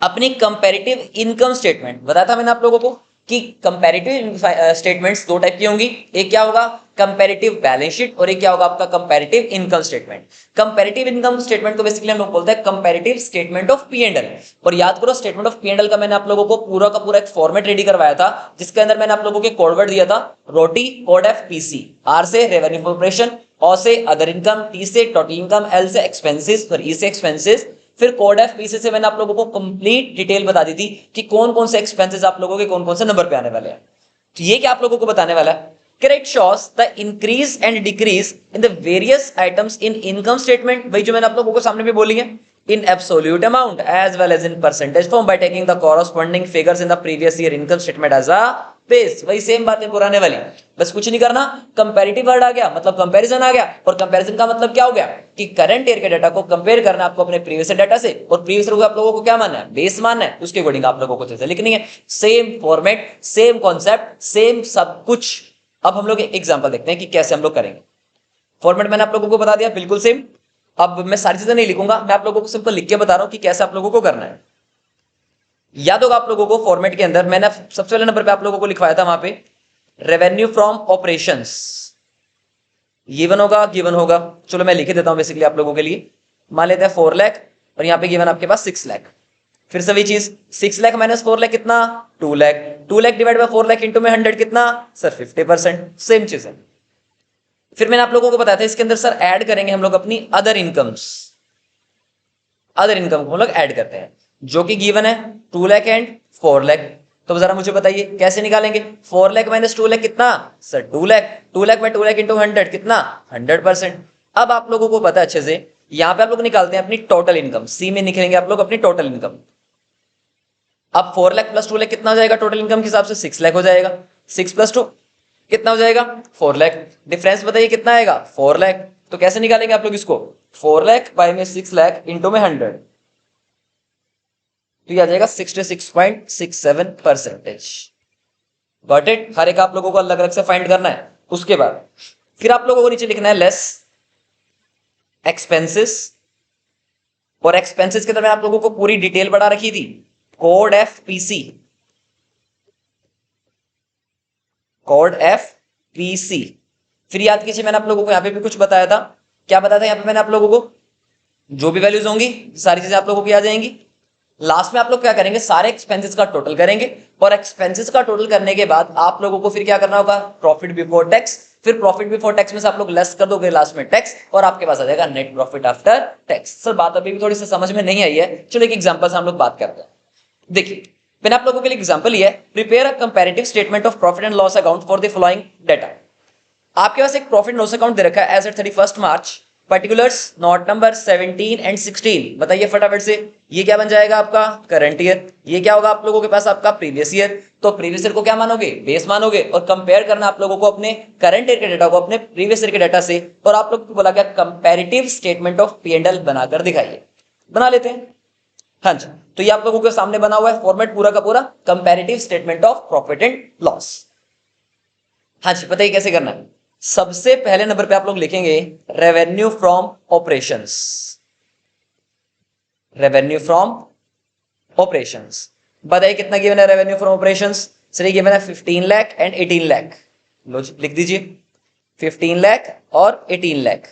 अपनी कंपैरेटिव इनकम स्टेटमेंट। बताया था मैंने आप लोगों को कि कंपैरेटिव स्टेटमेंट्स दो टाइप की होंगी। एक क्या होगा? कंपैरेटिव बैलेंस शीट, और एक क्या होगा आपका? Comparative income statement. Comparative income statement को बेसिकली हम लोग बोलते हैं comparative statement of P and L. और याद करो statement of P and L का मैंने आप लोगों को पूरा का पूरा एक फॉर्मेट रेडी करवाया था, जिसके अंदर मैंने आप लोगों के कोड वर्ड दिया था रोटी कोड एफ पीसी, आर से रेवेन्यू कॉर्पोरेशन, ओ से अदर इनकम, टी से टोटल इनकम, एल से एक्सपेंसेस और ई से एक्सपेंसेस। फिर कोड एफ पीसी से मैंने आप लोगों को कंप्लीट डिटेल बता दी थी कि कौन कौन से एक्सपेंसेस आप लोगों के कौन कौन से नंबर पे आने वाले हैं। तो ये क्या आप लोगों को बताने वाला है? Correct shows the increase and decrease in the various items in income statement, वही जो मैंने आप लोगों को सामने भी बोली है, in absolute amount as well as in percentage form by taking the corresponding figures in the previous year income statement as a base। वही सेम बात है पुराने वाली, बस कुछ नहीं करना। कंपैरेटिव वर्ड आ गया मतलब कंपैरिजन आ गया, और कंपैरिजन का मतलब क्या हो गया कि करंट ईयर के डाटा को कंपेयर करना आपको अपने प्रीवियस डाटा से, और प्रीवियस ईयर को आप लोगों को क्या मानना है? बेस मानना है। उसके अकॉर्डिंग आप लोगों को चीजें लिखनी है। Same format, same concept, same सब कुछ। अब हम लोग एक एग्जांपल देखते हैं कि कैसे हम लोग करेंगे। फॉर्मेट मैंने आप लोगों को बता दिया बिल्कुल सेम। अब मैं सारी चीजें नहीं लिखूंगा, मैं आप लोगों को सिंपल लिख के बता रहा हूं कि कैसे आप लोगों को करना है। याद होगा आप लोगों को फॉर्मेट के अंदर मैंने सबसे पहले नंबर पे आप लोगों को लिखवाया था वहां पे रेवेन्यू फ्रॉम ऑपरेशंस। गिवन होगा, गिवन होगा। चलो मैं लिख देता हूं बेसिकली आप लोगों के लिए। मान लेते हैं 4 लाख और यहाँ पे गिवन आपके पास 6 लाख। फिर से वही चीज 6 लाख माइनस 4 लाख कितना? 2 lakh. 2 lakh divide by 4 lakh into में 100 कितना? सर 50%। सेम चीज है। फिर मैंने आप लोगों को बताया था इसके अंदर सर ऐड करेंगे हम लोग अपनी अदर इनकम्स। अदर इनकम को हम लोग ऐड करते हैं, जो कि गिवन है 2 लाख एंड 4 लाख। तो जरा मुझे बताइए कैसे निकालेंगे? 4 लाख माइनस 2 लाख कितना? Sir 2 lakh. 2 lakh by 2 lakh into 100 कितना? 100%। अब आप लोगों को पता है अच्छे से, यहां पे आप लोग निकालते हैं अपनी टोटल इनकम। सी में निकलेंगे आप लोग अपनी टोटल इनकम। अब 4 लाख प्लस 2 लाख कितना हो जाएगा टोटल इनकम के हिसाब से? 6 लाख हो जाएगा। 6 प्लस 2 कितना हो जाएगा? 4 लाख। डिफरेंस बताइए कितना आएगा? 4 लाख। तो कैसे निकालेंगे आप लोग इसको? 4 लाख बाय में 6 लाख इंटू में 100, तो ये आ जाएगा 66.67%। Got it? हर एक आप लोगों को अलग अलग से फाइंड करना है। उसके बाद फिर आप लोगों को नीचे लिखना है लेस एक्सपेंसेस, और एक्सपेंसेस के अंदर मैंने आप लोगों को पूरी डिटेल बढ़ा रखी थी, code F PC, code F PC. फिर याद कीजिए मैंने आप लोगों को यहां पे भी कुछ बताया था। क्या बताया था यहां पे मैंने आप लोगों को? जो भी वैल्यूज होंगी सारी चीजें आप लोगों की आ जाएंगी। लास्ट में आप लोग क्या करेंगे? सारे एक्सपेंसेस का टोटल करेंगे, और एक्सपेंसेस का टोटल करने के बाद आप लोगों को फिर क्या करना होगा? Profit before tax. फिर प्रॉफिट बिफोर टैक्स में से आप लोग लेस कर दोगे लास्ट में टैक्स, और आपके पास आ जाएगा net profit after tax. Sir बात अभी भी थोड़ी सी समझ में नहीं आई है, चलो एक एग्जांपल से हम लोग बात करते हैं। देखिए मैंने आप लोगों के लिए एग्जांपल लिया है, prepare a comparative statement of profit and loss account for the following data. आपके पास एक प्रॉफिट लॉस अकाउंट दे रखा है as at 31 March, particulars note number 17 and 16। बताइए फटाफट से, ये क्या बन जाएगा आपका? Current year. ये क्या होगा आप लोगों के पास? आपका प्रीवियस ईयर। तो प्रीवियस ईयर को क्या मानोगे? बेस मानोगे, और कंपेयर करना आप लोगों को अपने करंट ईयर के डाटा को अपने प्रीवियस ईयर के डाटा से। और आप लोग को बोला गया comparative statement of P and L बनाकर दिखाइए। बना लेते हैं। हाँ जी, तो ये आप लोगों के सामने बना हुआ है फॉर्मेट पूरा का पूरा, comparative statement of profit and loss. हाँ जी, बताइए कैसे करना है? सबसे पहले नंबर पे आप लोग लिखेंगे revenue from operations. Revenue from operations. बताइए कितना गिवन है revenue from operations? Sir given है 15 लाख एंड 18 लाख। लो लिख दीजिए 15 लाख और 18 लाख।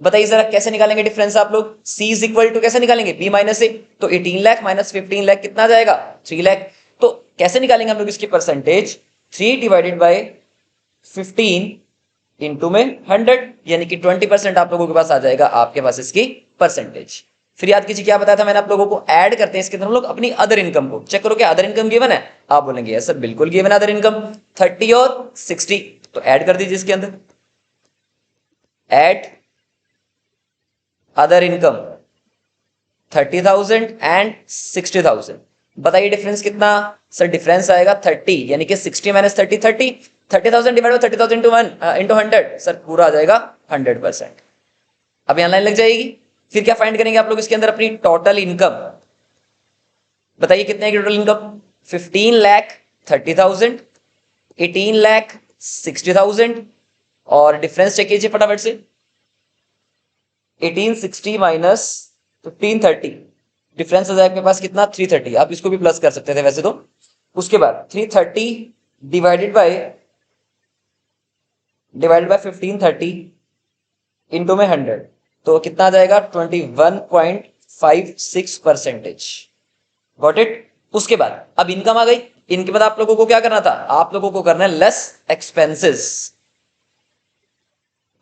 बताइए जरा कैसे निकालेंगे डिफरेंस आप लोग? C इज इक्वल टू कैसे निकालेंगे? B माइनस ए। तो 18 लाख माइनस 15 लाख कितना जाएगा? 3 लाख। तो कैसे निकालेंगे हम लोग इसकी परसेंटेज? 3 डिवाइडेड बाय 15 इंटू में 100, यानी कि 20% आप लोगों के पास आ जाएगा आपके पास इसकी परसेंटेज। फिर याद कीजिए क्या बताया था मैंने आप लोगों को, ऐड करते हैं इसके अंदर हम लोग अपनी अदर इनकम को। चेक करो क्या अदर इनकम गिवन है, आप बोलेंगे यस सर बिल्कुल गिवन अदर इनकम 30 और 60, तो ऐड कर दीजिए इसके अंदर, ऐड अदर इनकम 30,000 एंड 60,000। बताइए डिफरेंस कितना, सर डिफरेंस आएगा 30, यानी कि 60 minus 30 30, 30,000 divide by 30,000 into 100, sir पूरा आ जाएगा 100%। अब यहां लाइन लग जाएगी। फिर क्या फाइंड करेंगे आप लोग इसके अंदर, अपनी टोटल इनकम। बताइए कितने की टोटल इनकम, 15,30,000, 18,60,000, और डिफरेंस चेक कीजिए फटाफट से, 1860 माइनस 1530, डिफरेंस आ जाएगा आपके पास कितना 330, आप इसको भी प्लस कर सकते थे वैसे तो। उसके बाद 330 डिवाइडेड बाय 1530 इंटू में 100, तो कितना आ जाएगा 21.56%। Got it. उसके बाद अब इनकम आ गई, इनके बाद आप लोगों को क्या करना था, आप लोगों को करना है लेस एक्सपेंसेस।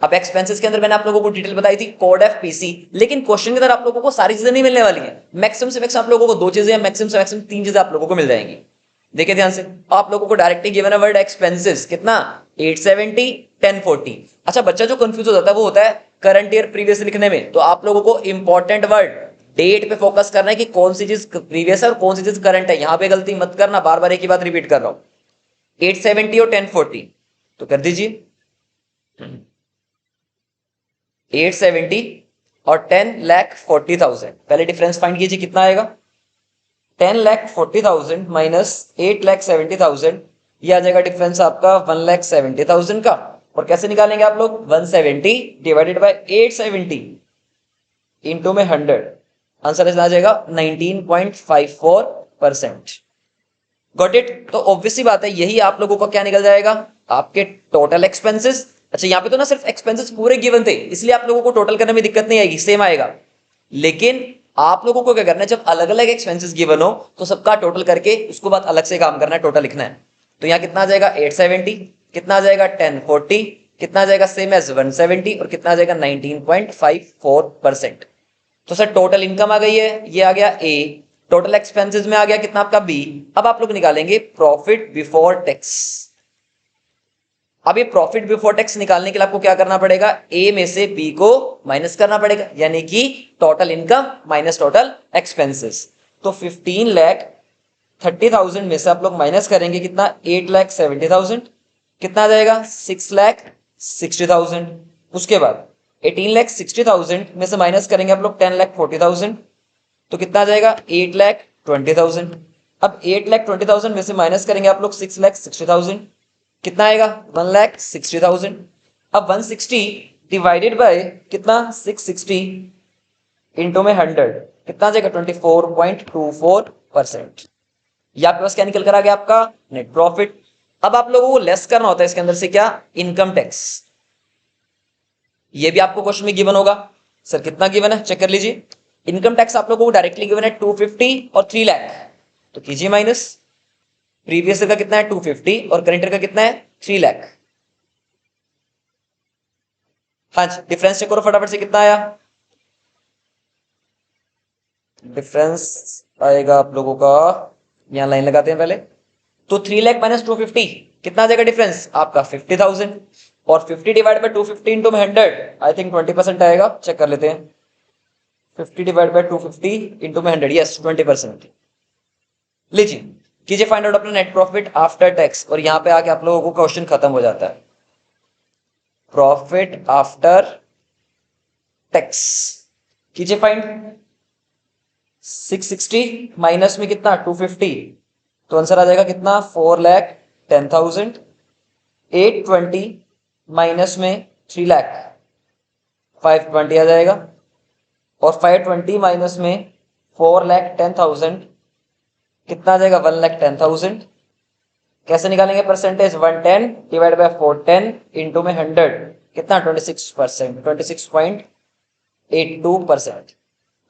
अब एक्सपेंसेस के अंदर मैंने आप लोगों को डिटेल बताई थी कोड एफ पीसी, लेकिन क्वेश्चन के अंदर आप लोगों को सारी चीजें नहीं मिलने वाली हैं। मैक्सिमम से मैक्सिमम आप लोगों को 2 चीजें, मैक्सिमम से मैक्सिमम 3 चीजें आप लोगों को मिल जाएंगी। देखिए ध्यान से, आप लोगों को डायरेक्टली गिवन है वर्ड एक्सपेंसेस कितना 870 1040। अच्छा बच्चा जो कंफ्यूज हो जाता है वो होता है करंट ईयर प्रीवियस लिखने में, तो आप लोगों को इंपॉर्टेंट वर्ड डेट पे फोकस करना है कि कौन सी चीज प्रीवियस है और कौन सी चीज करंट है। यहां पे गलती मत करना, बार बार एक ही बात रिपीट कर रहा हूं। 870 और 1040 तो कर दीजिए, 870 और 10,40,000। पहले डिफरेंस फाइंड कीजिए कितना आएगा, 10,40,000 माइनस 8,70,000, ये आ जाएगा डिफरेंस आपका 1,70,000 का। और कैसे निकालेंगे आप लोग, 170 डिवाइडेड बाय 870 इंटू में 100, आंसर आ जाएगा 19.54%। Got it. तो ऑब्वियसली बात है यही आप लोगों का क्या निकल जाएगा, आपके टोटल एक्सपेंसेस। अच्छा यहाँ पे तो ना सिर्फ एक्सपेंसेस पूरे गिवन थे, इसलिए आप लोगों को टोटल करने में दिक्कत नहीं आएगी, सेम आएगा। लेकिन आप लोगों को क्या करना है, जब अलग अलग एक्सपेंसेस गिवन हो तो सबका टोटल करके उसको बाद अलग से काम करना है, टोटल लिखना है। तो यहाँ कितना आ जाएगा 870, कितना आ जाएगा 1040, कितना आ जाएगा सेम एज 170, और कितना आ जाएगा 19.54%। तो सर टोटल इनकम आ गई है, ये आ गया ए, टोटल एक्सपेंसेस में आ गया कितना आपका बी। अब आप लोग निकालेंगे प्रॉफिट बिफोर टैक्स। अब ये प्रॉफिट बिफोर टैक्स निकालने के लिए आपको क्या करना पड़ेगा, ए में से बी को माइनस करना पड़ेगा, यानी कि total income minus total expenses. तो 15,30,000 में से आप लोग माइनस करेंगे कितना 8,70,000, कितना आ जाएगा 6,60,000। उसके बाद 18,60,000 में से माइनस करेंगे आप लोग 10,40,000, तो कितना आ जाएगा 8,20,000। अब 8,20,000 में से माइनस करेंगे आप लोग 6,60,000, कितना आएगा 1,60,000। अब 160 डिवाइडेड बाय कितना 660 इंटू में 100, कितना आ जाएगा 24.24%। ये आपके पास क्या निकल कर आ गया आपका नेट प्रॉफिट। अब आप लोगों को लेस करना होता है इसके अंदर से क्या, इनकम टैक्स। ये भी आपको क्वेश्चन में गिवन होगा, सर कितना गिवन है चेक कर लीजिए। इनकम टैक्स आप लोगों को डायरेक्टली गिवन है 250 और 3 लाख, तो कीजिए माइनस, प्रीवियस ईयर का कितना है 250 और करंट ईयर का कितना है 3 लाख। हाँ जी डिफरेंस चेक करो फटाफट से कितना आया, डिफरेंस आएगा आप लोगों का, यहां लाइन लगाते हैं पहले, तो 3 लाख माइनस 250 कितना आ जाएगा डिफरेंस आपका 50,000, और 50 divide by 250 into 100 I think 20% आएगा, चेक कर लेते हैं। 50 डिवाइड बाय 250 इंटू 100, यस 20%। लीजिए कीजिए फाइंड आउट अपना नेट प्रॉफिट आफ्टर टैक्स, और यहां पे आके आप लोगों को क्वेश्चन खत्म हो जाता है। प्रॉफिट आफ्टर टैक्स कीजिए फाइंड, 660 माइनस में कितना 250, तो आंसर आ जाएगा कितना 4,10,000। 820 माइनस में 3 लाख 520 आ जाएगा, और 520 माइनस में 4,10,000 कितना आ जाएगा 1,10,000। कैसे निकालेंगे परसेंटेज, 110 डिवाइड बाय 410 इंटू में 100, कितना 26%, 26.82%।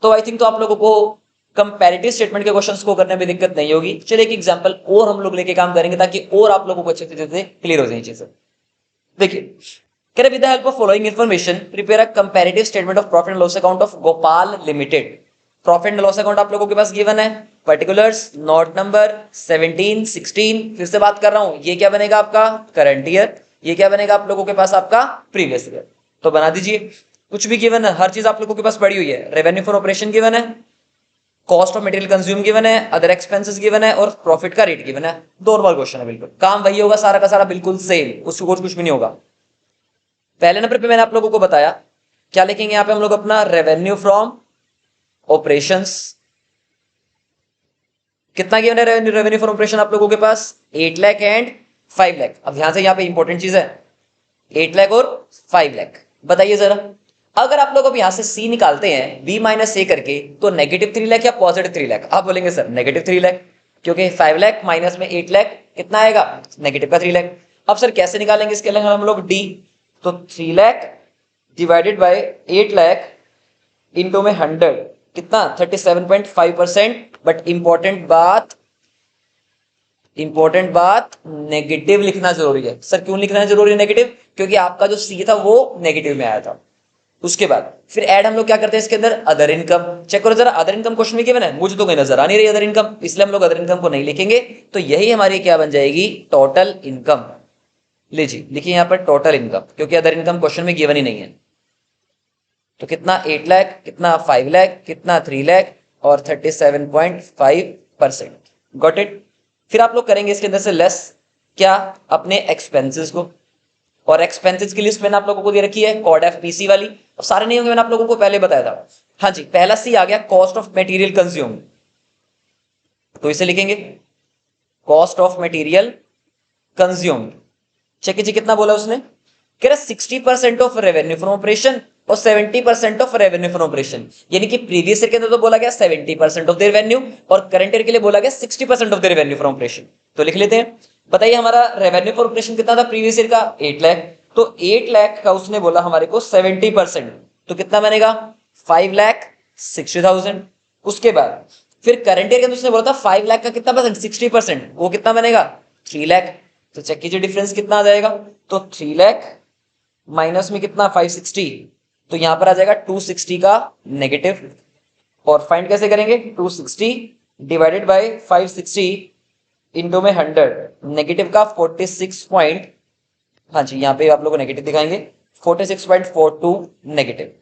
तो आई थिंक तो आप लोगों को कंपैरेटिव स्टेटमेंट के क्वेश्चंस को करने में दिक्कत नहीं होगी। चलिए एक एग्जांपल और हम लोग लेके काम करेंगे ताकि और आप लोगों को अच्छे से क्लियर हो जाए चीजें। देखिए कह रहे with the help of following information prepare a comparative statement of profit and loss account of Gopal limited. Profit and loss account आप लोगों के पास गिवन है, पर्टिकुलर्स, नोट नंबर 17, 16, फिर से बात कर रहा हूं, ये क्या बनेगा आपका करंट ईयर, ये क्या बनेगा आप लोगों के पास आपका प्रीवियस ईयर। तो बना दीजिए, कुछ भी गिवन है, हर चीज आप लोगों के पास पड़ी हुई है। रेवेन्यू फॉर ऑपरेशन गिवन है, cost of material consume given है, अदर एक्सपेंसेस गिवन है और प्रॉफिट का रेट गिवन है। दो नंबर क्वेश्चन है, बिल्कुल काम वही होगा सारा का सारा, बिल्कुल सेम, उसको कुछ भी नहीं होगा। पहले नंबर पे मैंने आप लोगों को बताया क्या लिखेंगे यहां पे हम लोग अपना रेवेन्यू फ्रॉम ऑपरेशंस। कितना गिवन है रेवेन्यू फ्रॉम ऑपरेशन आप लोगों के पास 8 लाख एंड 5 लाख। अब ध्यान से यहां पे इंपॉर्टेंट चीज है 8 लाख और 5 लाख। बताइए जरा, अगर आप लोग अब यहां से सी निकालते हैं बी माइनस ए करके तो नेगेटिव 3 लाख या पॉजिटिव 3 लाख? आप बोलेंगे सर नेगेटिव 3 लाख, क्योंकि 5 लाख माइनस में 8 लाख कितना आएगा नेगेटिव का 3 लाख। अब सर कैसे निकालेंगे इसके लिए हम लोग डी, तो 3 lakh divided by 8 lakh into में 100 कितना 37.5%। बट इंपॉर्टेंट बात नेगेटिव लिखना जरूरी है। सर क्यों लिखना जरूरी है नेगेटिव? क्योंकि आपका जो सी था वो नेगेटिव में आया था। उसके बाद फिर ऐड हम लोग क्या करते हैं इसके अंदर, अदर इनकम। चेक करो जरा, अदर इनकम क्वेश्चन में गिवन है, मुझे तो कोई नजर आ नहीं रही अदर इनकम, इसलिए हम लोग अदर इनकम को नहीं लिखेंगे। तो यही हमारी क्या बन जाएगी, टोटल इनकम। लीजिए लिखिए यहां पर टोटल इनकम, क्योंकि अदर इनकम क्वेश्चन में गिवन ही नहीं है। तो कितना 8 लाख, कितना 5 लाख, कितना 3 लाख और 37.5%। Got it. फिर आप लोग करेंगे इसके अंदर से लेस क्या, अपने एक्सपेंसेस को। और एक्सपेंसेस की लिस्ट मैंने आप लोगों को दे रखी है कॉड एफ पीसी वाली। अब सारे नहीं होंगे, मैंने आप लोगों को पहले बताया था। हाँ जी, पहला सी आ गया कॉस्ट ऑफ मटेरियल कंज्यूम, तो इसे लिखेंगे cost of material consume. Check कीजिए कितना बोला उसने, कह रहा 60% ऑफ रेवेन्यू फ्रॉम ऑपरेशन और 70% ऑफ रेवेन्यू फ्रॉम ऑपरेशन। यानी कि प्रीवियस ईयर के अंदर तो बोला गया 70% ऑफ द रेवेन्यू और करंट ईयर के लिए बोला गया 60% of the revenue from operation. तो लिख लेते हैं। बताइए हमारा रेवेन्यू फॉर ऑपरेशन कितना था प्रीवियस ईयर का 8 लाख, तो 8 लाख का उसने बोला हमारे को 70%, तो कितना बनेगा 5,60,000। उसके बाद फिर करंट ईयर के अंदर उसने बोला था 5 लाख का कितना परसेंट 60%, वो कितना बनेगा 3 लाख। तो चेक कीजिए डिफरेंस कितना आ जाएगा, तो 3 लाख माइनस में कितना 560, तो यहां पर आ जाएगा 260 का नेगेटिव। और फाइंड कैसे करेंगे, 260 डिवाइडेड बाय 560 इंटू में 100, नेगेटिव का 46 पॉइंट, हाँ जी यहां पे आप लोग को नेगेटिव दिखाएंगे 46.42 नेगेटिव।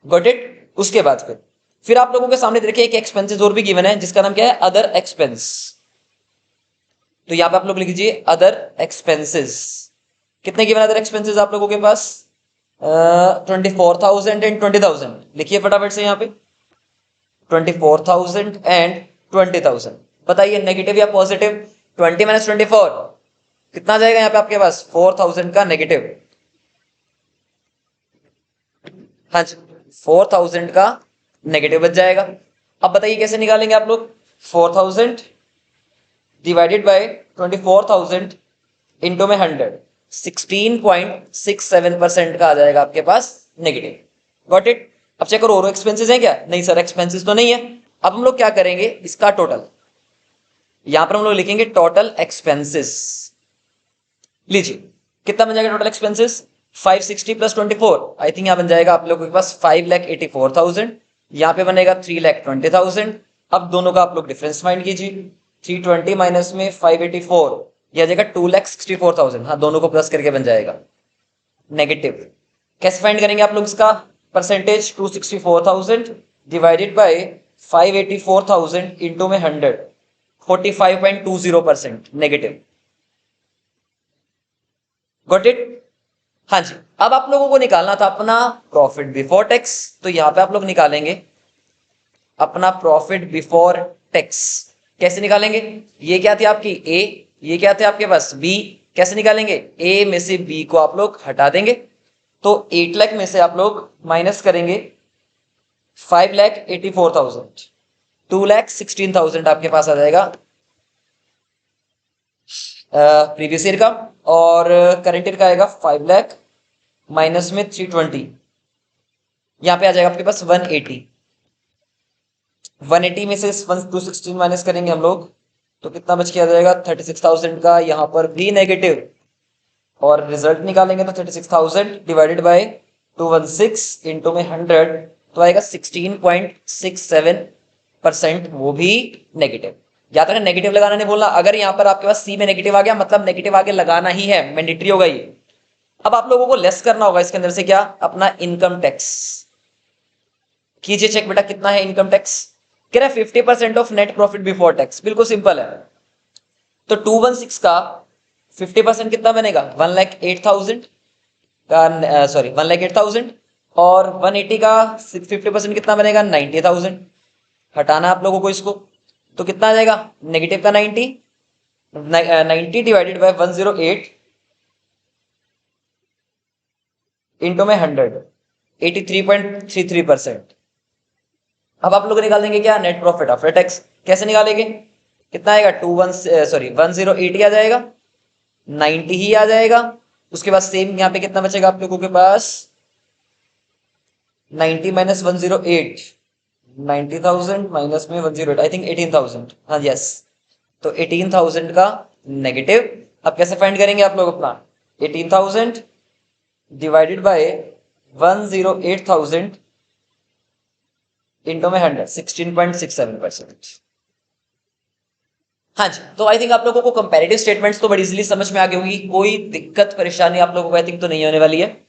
Got it. उसके बाद फिर आप लोगों के सामने देखिए एक एक्सपेंसेस और भी गिवन है जिसका नाम क्या है अदर एक्सपेंस। तो यहां पे आप लोग लिख लीजिए अदर एक्सपेंसेस। कितने गिवन अदर एक्सपेंसेस आप लोगों के पास 24,000 एंड 20,000। लिखिए फटाफट से यहाँ पे 24,000 एंड 20,000। बताइए नेगेटिव या पॉजिटिव, 20 माइनस 24 कितना जाएगा यहाँ पे आपके पास 4,000 का नेगेटिव। हाँ जी 4,000 का नेगेटिव बच जाएगा। अब बताइए कैसे निकालेंगे आप लोग, 4,000 डिवाइडेड बाय 24,000 इंटू में 100, 16.67% का आ जाएगा आपके पास नेगेटिव। Got it. अब चेक करो और एक्सपेंसेस हैं क्या, नहीं सर एक्सपेंसेस तो नहीं है। अब हम लोग क्या करेंगे इसका टोटल, यहां पर हम लोग लिखेंगे टोटल एक्सपेंसेस। लीजिए कितना बन जाएगा total expenses 560 plus 24, I think यहां बन जाएगा आप लोगों के पास 5,84,000, यहां पे बनेगा 3,20,000। अब दोनों का आप लोग डिफरेंस फाइंड कीजिए, 320 माइनस में 584 यह जाएगा 2,64,000। हाँ दोनों को प्लस करके बन जाएगा नेगेटिव। कैसे फाइंड करेंगे आप लोग इसका परसेंटेज, 264,000 डिवाइडेड बाय 584,000 इंटू में 100, 45.20% नेगेटिव। Got it. हाँ जी। अब आप लोगों को निकालना था अपना प्रॉफिट बिफोर टैक्स, तो यहां पे आप लोग निकालेंगे अपना प्रॉफिट बिफोर टैक्स। कैसे निकालेंगे, ये क्या थी आपकी ए, ये क्या थे आपके पास बी, कैसे निकालेंगे ए में से बी को आप लोग हटा देंगे, तो 8 लाख में से आप लोग माइनस करेंगे 5,84,000, 2,16,000 आपके पास आ जाएगा प्रीवियस ईयर का, और करंट ईयर का आएगा 5 लाख माइनस में 320, यहां पे आ जाएगा आपके पास 180। 180 में से 216 माइनस करेंगे हम लोग तो कितना बच के आ जाएगा 36,000 का, यहां पर भी नेगेटिव। और रिजल्ट निकालेंगे तो 36,000 डिवाइडेड बाय 216 इंटू में 100 तो आएगा 16.67%, वो भी नेगेटिव। या तक नेगेटिव लगाना नहीं बोलना, अगर यहाँ पर आपके पास सी में नेगेटिव आ गया मतलब नेगेटिव आगे लगाना ही है, मैंडेटरी होगा ये। अब आप लोगों को लेस करना होगा इसके अंदर से क्या, अपना इनकम टैक्स। कीजिए चेक बेटा कितना है इनकम टैक्स, कह रहा है 50% of net profit before tax, बिल्कुल सिंपल है। तो 216 का 50% कितना बनेगा, 1,08,000 का, सॉरी 1,08,000, और 180 का 50% कितना बनेगा, 90,000। हटाना आप लोगों को इसको, तो कितना आ जाएगा, नेगेटिव का 90, 90 डिवाइडेड बाय 108 इंटू में 100, 83.33%। अब आप लोग निकाल देंगे क्या, नेट प्रॉफिट आफ्टर टैक्स। कैसे निकालेंगे, कितना आएगा, 108 ही आ जाएगा, 90 ही आ जाएगा। उसके बाद सेम यहाँ पे कितना बचेगा आप लोगों के पास, 90 माइनस 108, 90,000 माइनस में 108, आई थिंक 18,000, हाँ यस। तो 18,000 का नेगेटिव। अब कैसे फाइंड करेंगे आप लोग अपना, 18,000 डिवाइडेड बाय 108,000 इंटू में 100, 16.67%। हाँ जी, तो आई थिंक आप लोगों को कंपैरेटिव स्टेटमेंट्स तो बड़ी इजीली समझ में आ गई होगी, कोई दिक्कत परेशानी आप लोगों को आई थिंक तो नहीं होने वाली है।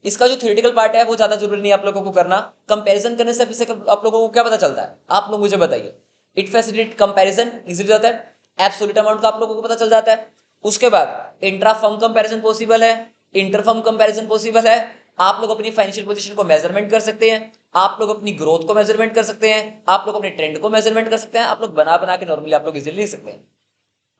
इसका जो थ्योरेटिकल पार्ट है वो ज्यादा जरूरी नहीं आप लोगों को करना। कंपैरिजन करने से आप लोगों को क्या पता चलता है, आप लोग मुझे बताइए। इट फैसिलिटेट कंपैरिजन, इजीली जाता है, एब्सोल्यूट अमाउंट का आप लोगों को पता चल जाता है। उसके बाद इंट्रा फर्म कंपैरिजन पॉसिबल है, इंटर फर्म कंपैरिजन पॉसिबल है। आप लोग अपनी फाइनेंशियल पोजीशन को मेजरमेंट कर सकते हैं, आप लोग अपनी ग्रोथ को मेजरमेंट कर सकते हैं, आप लोग अपने ट्रेंड को मेजरमेंट कर सकते हैं, आप लोग बना बना के नॉर्मली आप लोग इजीली लिख सकते हैं।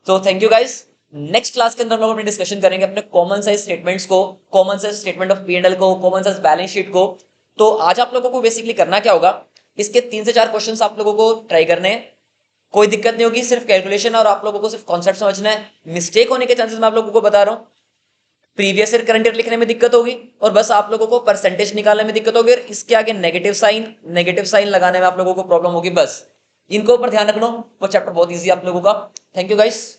तो thank you guys. Next class के अंदर हम लोग अपनी डिस्कशन करेंगे अपने कॉमन साइज स्टेटमेंट्स को, common size statement of P&L को, कॉमन साइज बैलेंस शीट को। तो आज आप लोगों को बेसिकली करना क्या होगा, इसके 3 से 4 क्वेश्चंस आप लोगों को ट्राई करने हैं। कोई दिक्कत नहीं होगी, सिर्फ कैलकुलेशन और आप लोगों को सिर्फ कॉन्सेप्ट समझना है। मिस्टेक होने के चांसेस मैं आप लोगों को बता रहा हूं, प्रीवियस ईयर करंट ईयर लिखने में दिक्कत होगी और बस आप लोगों को परसेंटेज निकालने में दिक्कत होगी, और इसके आगे नेगेटिव साइन लगाने में आप लोगों को प्रॉब्लम होगी। बस इनको ऊपर ध्यान रखना, वो चैप्टर बहुत ईजी आप लोगों का। Thank you guys.